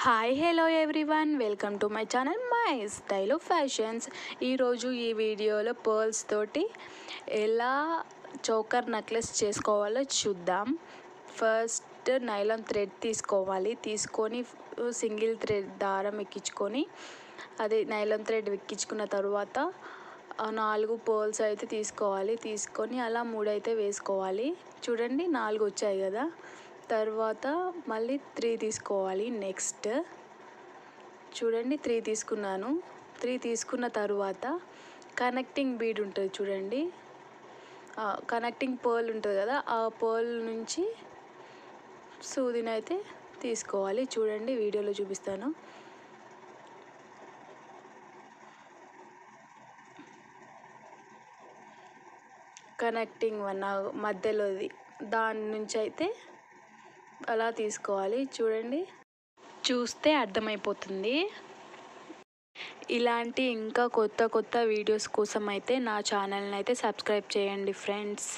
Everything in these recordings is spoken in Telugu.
Hi hello everyone, welcome to my channel my style of fashions. ఈరోజు ఈ వీడియోలో పర్ల్స్ తోటి ఎలా చోకర్ నెక్లెస్ చేసుకోవాలో చూద్దాం. ఫస్ట్ నైలాన్ థ్రెడ్ తీసుకోవాలి. తీసుకొని సింగిల్ థ్రెడ్ దారం ఎక్కించుకొని అదే నైలాన్ థ్రెడ్ ఎక్కించుకున్న తర్వాత 4 పర్ల్స్ అయితే తీసుకోవాలి. తీసుకొని అలా 3 అయితే వేసుకోవాలి. చూడండి 4 వచ్చాయి కదా. తర్వాత మళ్ళీ 3 తీసుకోవాలి. నెక్స్ట్ చూడండి 3 తీసుకున్నాను. 3 తీసుకున్న తర్వాత కనెక్టింగ్ బీడ్ ఉంటుంది చూడండి, కనెక్టింగ్ పర్ల్ ఉంటుంది కదా, ఆ పర్ల్ నుంచి సూదిని అయితే తీసుకోవాలి. చూడండి వీడియోలో చూపిస్తాను. కనెక్టింగ్ మధ్యలోది దాని నుంచి అయితే అలా తీసుకోవాలి. చూడండి, చూస్తే అర్థమైపోతుంది. ఇలాంటి ఇంకా కొత్త వీడియోస్ కోసం అయితే నా ఛానల్ని అయితే సబ్స్క్రైబ్ చేయండి ఫ్రెండ్స్.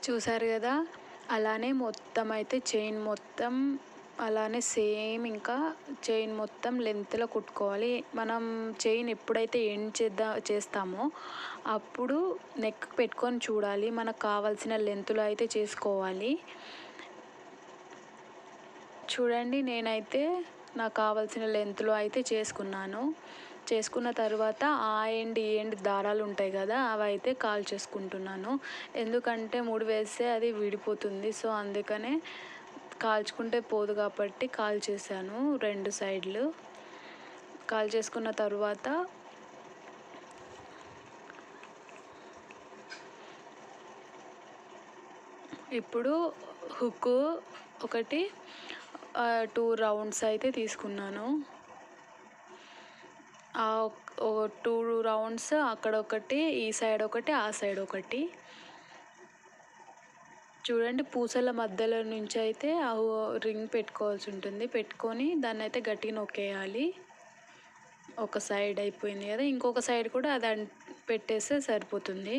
చూసారు కదా, అలానే మొత్తం అయితే చైన్ మొత్తం అలానే సేమ్ ఇంకా చైన్ మొత్తం లెంత్లో కుట్టుకోవాలి. మనం చైన్ ఎప్పుడైతే ఎండ్ చేస్తామో అప్పుడు నెక్ పెట్టుకొని చూడాలి. మనకు కావాల్సిన లెంత్లో అయితే చేసుకోవాలి. చూడండి, నేనైతే నాకు కావాల్సిన లెంత్లో అయితే చేసుకున్న తర్వాత ఆ ఎండ్ ఈ ఎండ్ దారాలు ఉంటాయి కదా, అవి అయితే కాల్ చేసుకుంటున్నాను. ఎందుకంటే ముడి వేస్తే అది విడిపోతుంది. సో అందుకనే కాల్చుకుంటే పోదు కాబట్టి కాల్ చేశాను 2 సైడ్లు. కాల్ చేసుకున్న తర్వాత ఇప్పుడు హుక్ ఒకటి 2 రౌండ్స్ అయితే తీసుకున్నాను. ఆ 2 రౌండ్స్ అక్కడ ఒకటి, ఈ సైడ్ ఒకటి, ఆ సైడ్ ఒకటి. చూడండి, పూసల మధ్యలో నుంచి అయితే ఆ రింగ్ పెట్టుకోవాల్సి ఉంటుంది. పెట్టుకొని దాన్ని అయితే గట్టిగా నొక్కేయాలి. ఒక సైడ్ అయిపోయింది కదా, ఇంకొక సైడ్ కూడా అది పెట్టేస్తే సరిపోతుంది.